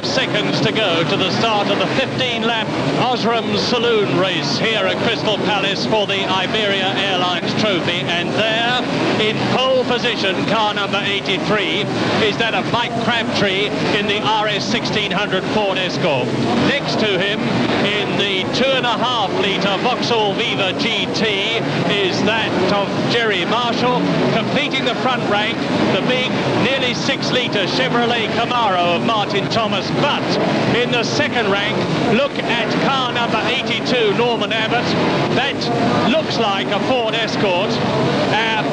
seconds to go to the start of the 15-lap Osram Saloon race here at Crystal Palace for the Iberia Airlines Trophy. And there, in pole position, car number 83, is that of Mike Crabtree in the RS 1600 Ford Escort. Next to him, in the 2.5-litre Vauxhall Viva GT, is that of Jerry Marshall. Completing the front rank, the big, nearly 6-litre Chevrolet Camaro of Martin Thomas. But in the second rank, look at car number 82, Norman Abbott. That looks like a Ford Escort,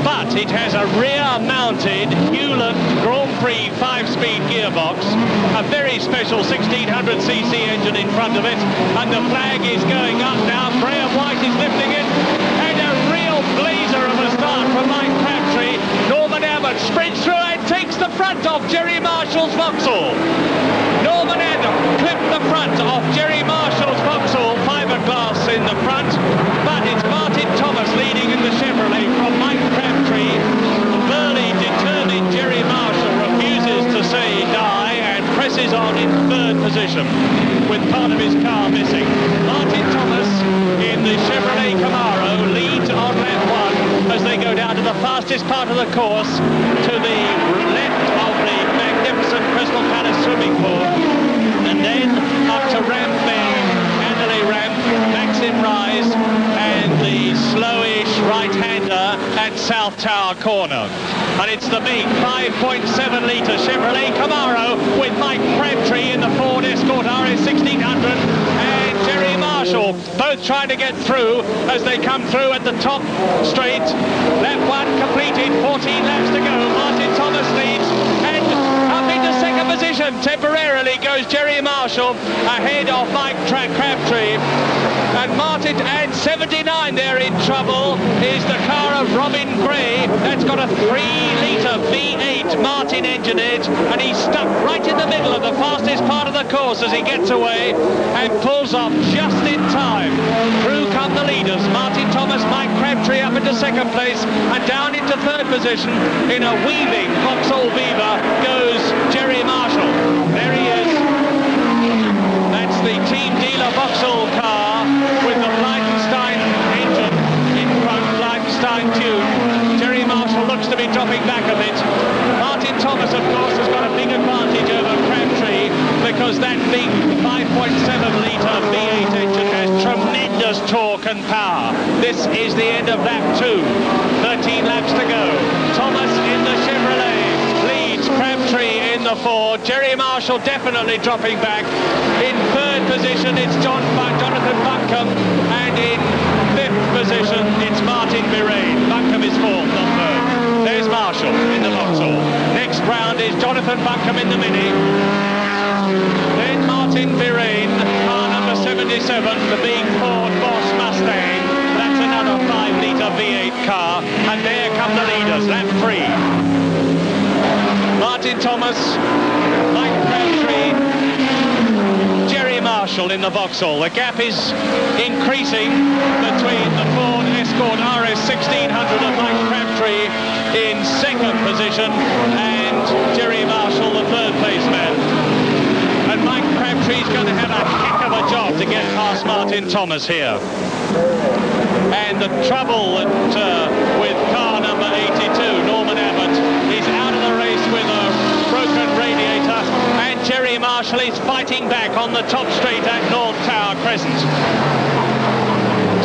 but it has a rear-mounted Hewland Grand Prix 5-speed gearbox, a very special 1600cc engine in front of it, and the flag is going up now. Graham White is lifting it, and a real blazer of a start from Mike Crabtree. Norman Abbott sprints through and takes the front off Jerry Marshall's Vauxhall. Norman Abbott clipped the front off Jerry Marshall's Vauxhall, fiberglass in the front, but it's Martin Thomas leading in the Chevrolet from Mike Crabtree. Burly, determined Jerry Marshall refuses to say die and presses on in third position with part of his car missing. Martin Thomas in the Chevrolet Camaro leads on lap 1 as they go down to the fastest part of the course to the left of the magnificent Crystal Palace swimming pool, and then up to Ramp Bend, Mandalay Ramp, Maxim Rise, and the slowish right-hander at South Tower Corner. And it's the big 5.7-litre Chevrolet Camaro with Mike Crabtree in the Ford Escort RS 1600 and Jerry Marshall both trying to get through as they come through at the top straight. Lap 1 completed, 14 laps to go. Martin Thomas leads, and up into second position temporarily goes Jerry Marshall ahead of Mike Crabtree. And Martin, and 79 there in trouble is the car of Robin Gray. That's got a 3-litre V8 Martin engine in it, and he's stuck right in the middle of the fastest part of the course as he gets away and pulls off just in time. Through come the leaders, Martin Thomas, Mike Crabtree up into second place, and down into third position in a weaving Vauxhall Viva goes Jerry Marshall. There he is. That's the team dealer Vauxhall car with the Blydenstein engine in front, Blydenstein tune. Jerry Marshall looks to be dropping back a bit. Martin Thomas, of course, has got a big advantage over Crabtree because that big 5.7-litre V8 engine has tremendous torque and power. This is the end of lap 2. 13 laps to go. Thomas in the Chevrolet leads Crabtree in the Ford. Jerry Marshall definitely dropping back. In third position, it's Jonathan Buncombe, and in fifth position, it's Martin Birain. Buncombe is fourth, not third. There's Marshall in the Vauxhall. Next round is Jonathan Buncombe in the Mini. Then Martin Birain, car number 77, the big Ford Boss Mustang. That's another 5-litre V8 car. And there come the leaders, lap 3. Martin Thomas, Mike Crabtree, Jerry Marshall in the Vauxhall. The gap is increasing between the Ford Escort RS 1600 of Mike Crabtree in second position and Jerry Marshall, the third place man. And Mike Crabtree's going to have a heck of a job to get past Martin Thomas here. And the trouble with car number 82, Norman Abbott, is out of the race with a broken radiator, and Jerry Marshall is fighting back on the top straight at North Tower Crescent.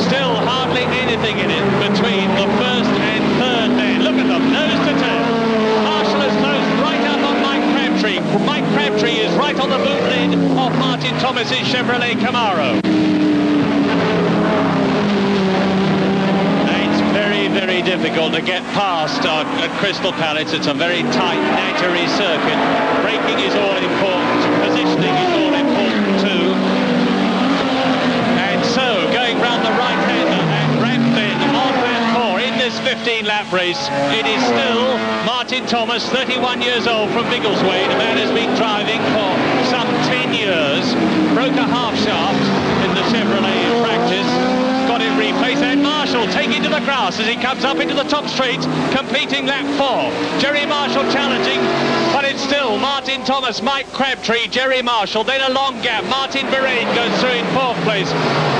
Still hardly anything in it between the first and third man. Look at them, nose to tail. Marshall has closed right up on Mike Crabtree. Mike Crabtree is right on the boot lid of Martin Thomas's Chevrolet Camaro. Very difficult to get past at Crystal Palace. It's a very tight, nattery circuit. Braking is all important. Positioning is all important too. And so, going round the right-hander and Ramp Bend on lap 4 in this 15-lap race, it is still Martin Thomas, 31 years old from Biggleswade. A man has been driving for some 10 years. Broke a half shaft in the Chevrolet in practice. Got it replaced, and Marshall taking to the grass as he comes up into the top straight, competing lap 4. Jerry Marshall challenging, but it's still Martin Thomas, Mike Crabtree, Jerry Marshall, then a long gap. Martin Vereen goes through in 4th place.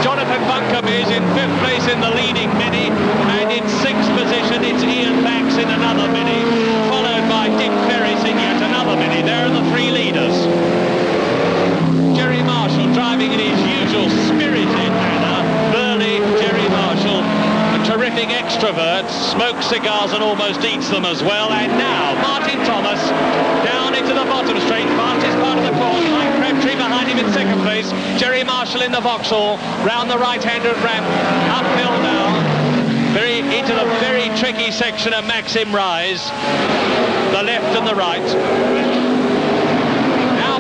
Jonathan Buncombe is in 5th place in the leading Mini, and in 6th position it's Ian Banks in another Mini, followed by Dick Ferris in yet another Mini. There are the 3 leaders. Jerry Marshall driving in his usual spirited manner. Burly Jerry Marshall, a terrific extrovert, smokes cigars and almost eats them as well. And now Martin Thomas down into the bottom straight, fastest part of the course. Mike Crabtree behind him in 2nd place. Jerry Marshall in the Vauxhall, round the right-hand ramp, uphill now, into the very tricky section of Maxim Rise, the left and the right.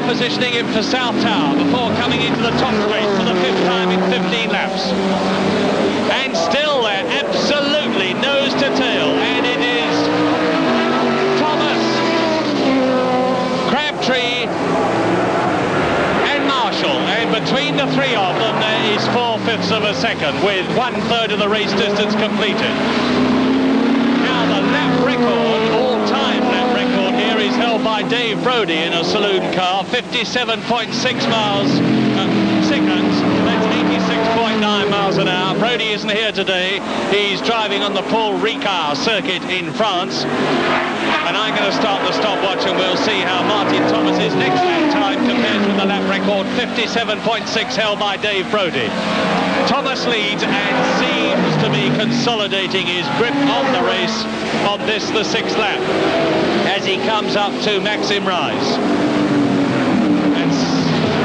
Positioning him for South Tower before coming into the top straight for the 5th time in 15 laps. And still there, absolutely nose to tail, and it is Thomas, Crabtree and Marshall, and between the 3 of them there is 4/5 of a second with 1/3 of the race distance completed. Now the lap record, all-time lap record here, is held by Dave Brodie in a saloon car, 57.6 seconds. That's 86.9 miles an hour. Brodie isn't here today. He's driving on the Paul Ricard circuit in France. And I'm going to start the stopwatch and we'll see how Martin Thomas's next lap time compares with the lap record, 57.6 held by Dave Brodie. Thomas leads and seems to be consolidating his grip on the race on this, the 6th lap, as he comes up to Maxim Rise. And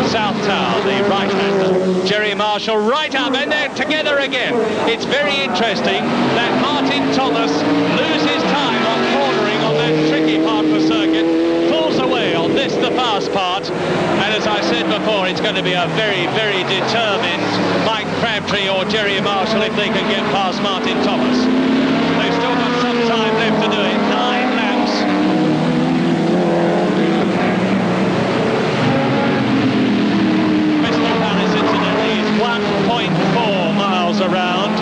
South Tower, the right-hander. Jerry Marshall right up, and they're together again. It's very interesting that Martin Thomas loses time on cornering on that tricky part of the circuit, pulls away on this, the fast part, and as I said before, it's going to be a very, very determined Mike Crabtree or Jerry Marshall if they can get past Martin Thomas. They've still got some time left to do it, 9 laps. Crystal Palace, incidentally, is 1.4 miles around,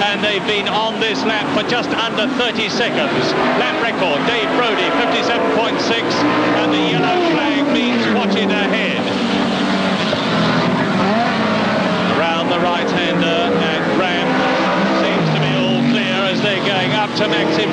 and they've been on this lap for just under 30 seconds. Lap record, Dave Brodie, 57.6, and the yellow flag means watch it ahead. Around the right-hander and Ram seems to be all clear as they're going up to Maxim.